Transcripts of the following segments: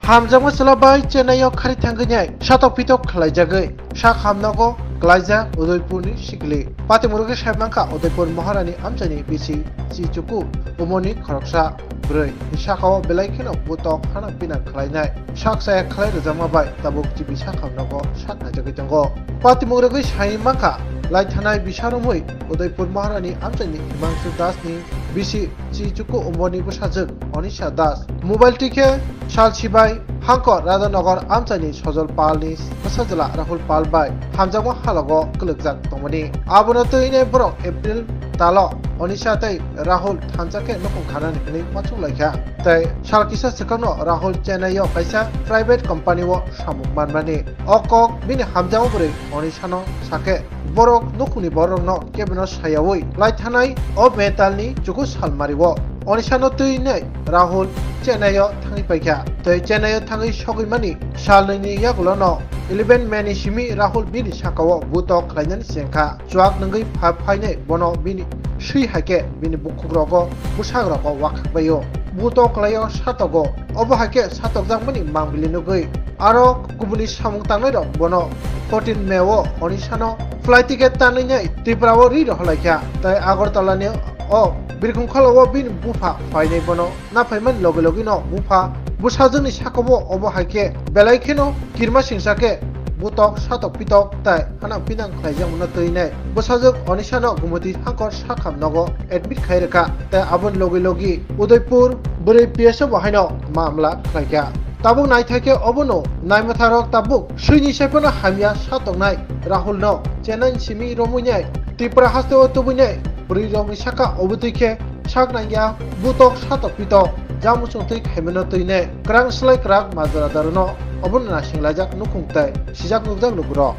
Hamjama Salabai Chennai Khari Tanganyai Shatok Pitok Khalaijagai Shak Hamnago Glaiza Udaipurni Shigli Patimuruga Shabmanka Udaipur Maharani Amjani Bisi Chichuku Umoni Khoroksa Bray Shakao Belaikino Butok Hana Pina Kalainai Shak Saya Kalai Zamabai Tabuk Jibi Shak Hamnago Shak Najagitango Patimuruga Shaimanka Laitanai Bisharumui Udaipur Maharani Amjani Himangsu Dasni Bisi Chichuku Umoni Busajak Onisha Das Mobile Tike Shal Shibai Hanko Radhanagar Amchani Sojol Palnis Masajala Rahul Palbai Hamjama Halago Kulukzak Tomani Abunato in April Talo Onisha Tai Rahul Hanjake Nokun Khanan Hini Machulaka Tai Shalkisa Sekano Rahul Chennai Kaisa Private Company Wo Shamuman Mani Okok Bini Hamjamuri Onishano Sake Borok Nukuni Borok no Kebino Shayawui Laitanai O Metalni Jugus Halmariwo Onishano Tuine Rahul Chennai Tangi Paika Tai Chennai Tangi Shogimani Shalini Yagulono 11 Mani Shimi Rahul Bini Shakawo Butok Klainan Senka Chuak Nangi Paine Bono Bini Sri Hake Bini Bukurogo Busagrogo Wak Bayo Butok Layo Shatogo Obahake Satok Zamani Mambilinugui Aro Kubuni Samung Tangido Bono 14 Mewo Onishano Flight ticket Tanine Tiprawo Rido Halaka Tai Agortalane O Birkum Kalawo Bin Bufa Fine Bono Napayman Logologino Bufa Busazuni Shakobo Obahake Belaikino Kirma Shinsake Butok Shatok Pitok Tai Hana Pinang Klajang Munatoine Busazuk Onishano Gumuti Hankor Shakam Nogo Admit Kairaka Tai Abun Logi Udaipur Buri Piesa Wahino Mamla Klaka Tabuk Nai Take Obono Naimatharok Tabuk Shuni Shepona Hamia Shatok Nai Rahul No Chennai Shimi Romunyai Tipra Hasto Tubunyai Buri Romi Shaka Obutike Shak Naya Butok Shatok Pitok Jamusung Heminotine Krang Slay Krak Mazara Daruno Obun Nashing Lajak Nukungtai Shijak Nukjak Lugro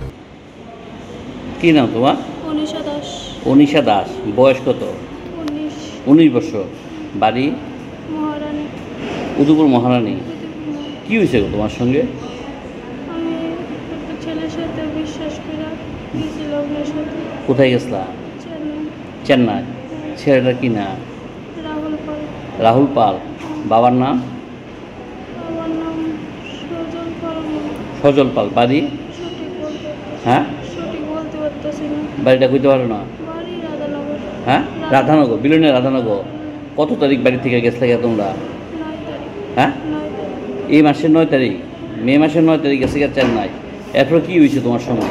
কি নাম তোমার? অনিশা দাস। অনিশা দাস। বয়স কত? 19 বছর। বাড়ি? মহারানী। উদয়পুর মহারানী। কি হয়েছে তোমার সঙ্গে? আমি একটা ছেলের সাথে বিশ্বাস করে গিয়েছিলাম ওর সাথে। কোথায় গেছলা? চেন্নাই। ছেলেটার কি নাম? রাহুল পাল। রাহুল পাল। বাবার নাম? বাবার নাম সজল পাল। সজল পাল। বাড়ি? সঠিক বলতে। হ্যাঁ? সঠিক বলতে পারতেছি না। বাড়িটা কইতে পারো না? বাড়ি রাধানগর। হ্যাঁ? রাধানগর। বিলনের রাধানগর। কত তারিখ বাড়ি থেকে গেছলা তোমরা? 9 তারিখ। হ্যাঁ? 9 তারিখ। এই মাসের 9 তারিখ। মে মাসের 9 তারিখ গেছে চেন্নাই। এরপর কি হয়েছে তোমার সঙ্গে?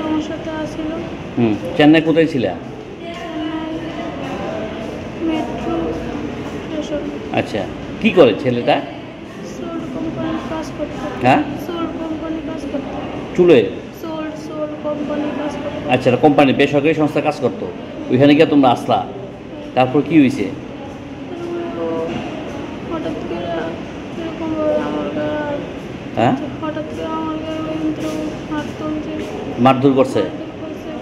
আমার সাথে আসছিল। চেন্নাই কোথায় ছিলা? Metro station. আচ্ছা, কি করে ছেলেটা? সোল কোম্পানি কাজ করতে। হ্যাঁ? সোল কোম্পানি কাজ করতে। চুলে? সোল কোম্পানি কাজ করতে। আচ্ছা, কোম্পানি বেসরকারি সংস্থা কাজ করতো। ওইখানে গিয়ে তোমরা আসলা। তারপর কি হয়েছে? হঠাৎ করে এরকম আমার হ্যাঁ? হঠাৎ করে আমার গায়ে হাত তুলছে। মারধর করছে?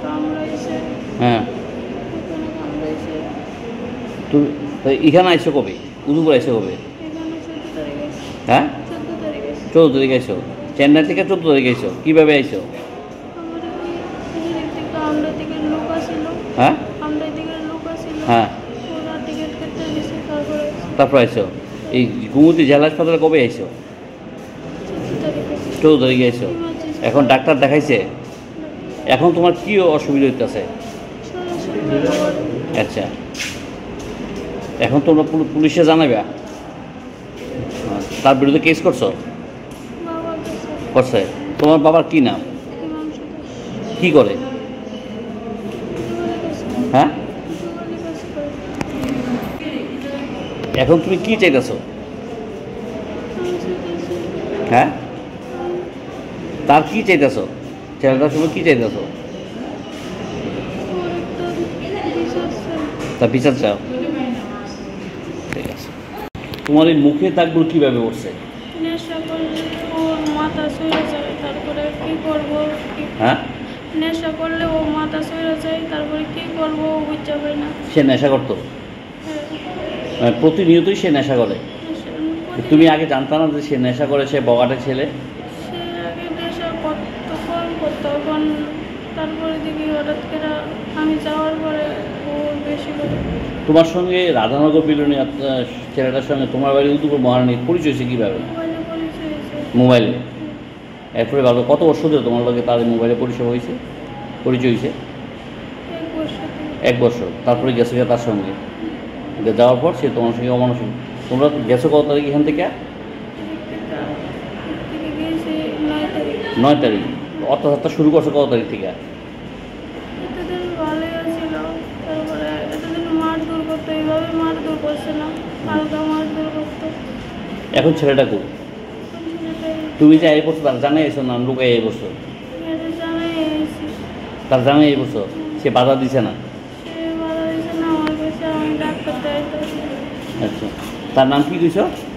কামড়াইছে। হ্যাঁ। এখানে কামড়াইছে। তুমি এখানে আইসো কবে? উদয়পুর আইসো কবে? এখানে 14 তারিখ আছে। হ্যাঁ? 14 তারিখ আছে। 14 তারিখ আইসো। চেন্নাই থেকে 14 তারিখ আইসো। কিভাবে আইসো? আমার এদিক থেকে আমরা দিকে লোক আসছিল। হ্যাঁ? আমরা দিকে লোক আসছিল। হ্যাঁ। ওরা টিকিট কেটে দিয়েছে তারপর আইসো। এই গুমতি জেলা হাসপাতালে কবে আইসো? 14 তারিখ আছে। 14 তারিখে আইসো। এখন ডাক্তার দেখাইছে? এখন তোমার কি অসুবিধা হইতেছে? আচ্ছা, এখন তোমরা পুলিশে জানাবে? তার বিরুদ্ধে কেস করছো? করছে। তোমার বাবার কি নাম? কি করে? হ্যাঁ? এখন তুমি কি চাইতেছো? হ্যাঁ? তার কি চাইতেছো? ছেলেটার সময় কি চাইতেছো? তা বিচার চাও? ঠিক আছে। তোমার এই মুখে দাগগুলো কিভাবে উঠছে? নেশা করলে ওর মাথা সরে যায়, তারপরে কি করবো? হ্যাঁ? নেশা করলে ও মাথা সরে যায়, তারপরে কি করবো বুঝতে পারি না। সে নেশা করতো? মানে প্রতিনিয়তই সে নেশা করে? তুমি আগে জানতা না যে সে নেশা করে, সে বগাটে ছেলে? সে আগে নেশা করতো, কম করতো। এখন তারপরে দেখি হঠাৎ করে আমি যাওয়ার পরে ও বেশি করে। তোমার সঙ্গে রাধানগর বিলনী ছেলেটার সঙ্গে তোমার বাড়ি উদয়পুর মহারানীর পরিচয় হয়েছে কীভাবে? মোবাইলে পরিচয় হয়েছে। মোবাইলে। এরপরে ভালো কত বছর ধরে তোমার লগে তাদের মোবাইলে পরিচয় হয়েছে? 1 বছর থেকে। 1 বছর। তারপরে গেছে গিয়ে তার সঙ্গে যাওয়ার পর সে তোমার সঙ্গে অমানসিক। তোমরা গেছো কত তারিখ এখান থেকে? গিয়েছি 9 তারিখ। 9 তারিখ। অত্যাচারটা শুরু করছো কত তারিখ থেকে? এতদিন ভালোই ছিল, তারপরে এতদিন মারধর করতো, এইভাবে মারধর করছে না, হালকা মারধর করতো। এখন ছেলেটা কো? তুমি যে এই বছর তার জানাই এসো না লুকাই এই বছর? এটা জানাই এসেছি। তার জানাই এই বছর সে বাধা দিছে না? সে বাধা দিছে না আমার কাছে, আমি ডাক্তার দেখাইতেছি। আচ্ছা, তার নাম কি দিছ?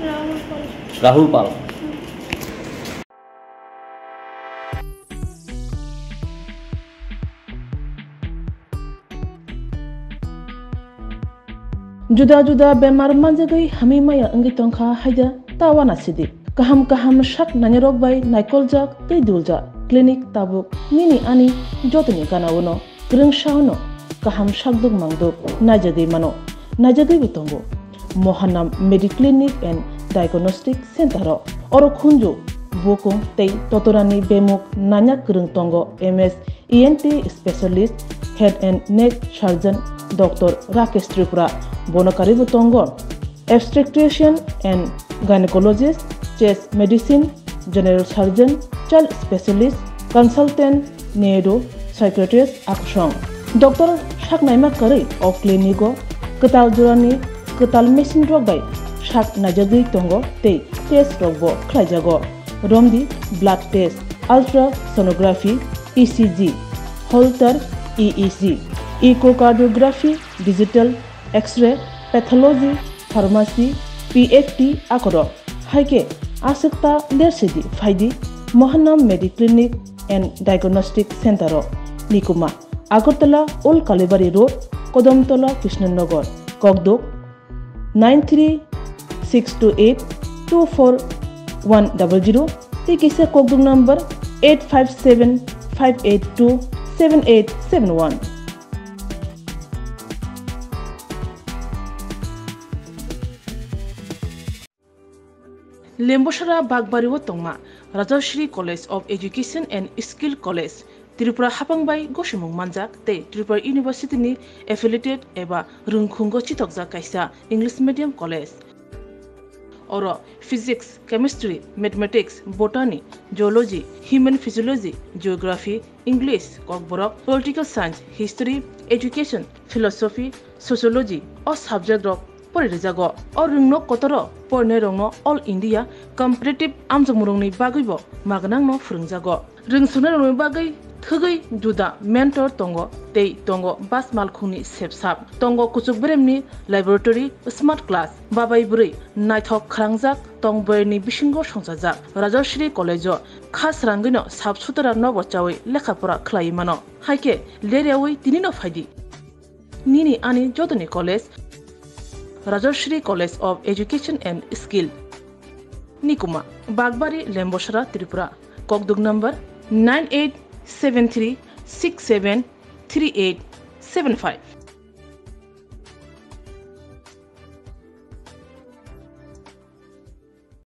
রাহুল পাল। রাহুল পাল। Juda-juda bemar manjagai hami maya engi tongkha haida tawana sidi. Kaham shak nanyarok bai naikoljak tei dulja. Klinik tabuk nini ani jotni kanawono. Greng shahono kaham shakduk mangduk najadi mano. Najadi bitongo. Mohanam Mediclinic and Diagnostic Center oro khunju bokung tei totorani bemuk nanyak greng tongo MS ENT specialist head and neck surgeon Dr. Rakesh Tripura Bonakari Butongo, obstetrician and gynecologist, chest medicine, general surgeon, child specialist, consultant, neuro, psychiatrist, aksong. Dr. Shaknaima Kari of Clinico, Ketal Jurani, Ketal Machine Drogbai, Shak Najadi Tongo, Te, Test Rogbo, Klajago, Romdi, blood test, ultrasonography, ECG, Holter, EEG, echocardiography, digital, X-ray, pathology, pharmacy, PFT akoro. Haike asekta lersidi faidi Mohanam Mediclinic and Diagnostic Center Nikuma Agartala Old Kalibari Road Kodamtola Krishnanagar Kogdok 93-628-24100 Tikisa Kogdok number 857-582-7871. Lembosara Bagbariwo Tongma Rajashri College of Education and Skill College Tripura Hapangbai Goshimung Manjak Te Tripura University ni affiliated eba Rungkhungo Chitokja Kaisa English Medium College Oro Physics, Chemistry, Mathematics, Botany, Geology, Human Physiology, Geography, English, Kokborok, Political Science, History, Education, Philosophy, Sociology or subject of Porijago or Rungno Kotoro, Pornerongno, All India, Competitive Amjamurungni Bagibo, Magnangno Frungjago. Rungsunaruni Bagi, Thugi, Juda, Mentor Tongo, Tei Tongo, Bas Malkuni Sepsap, Tongo Kuchukbremni, Laboratory, Smart Class, Babai Buri, Naithok Krangjak, Tongberni Bishingo Shonsajak, Rajashri College, Khas Rangino, Sabsutara Novochawi, Lekapura Klaimano, Haike, Leriawi, Dinino Fadi. Nini Ani Jodani College, Rajashri College of Education and Skill Nikuma Bagbari Lembosara Tripura Kokduk number 9873673875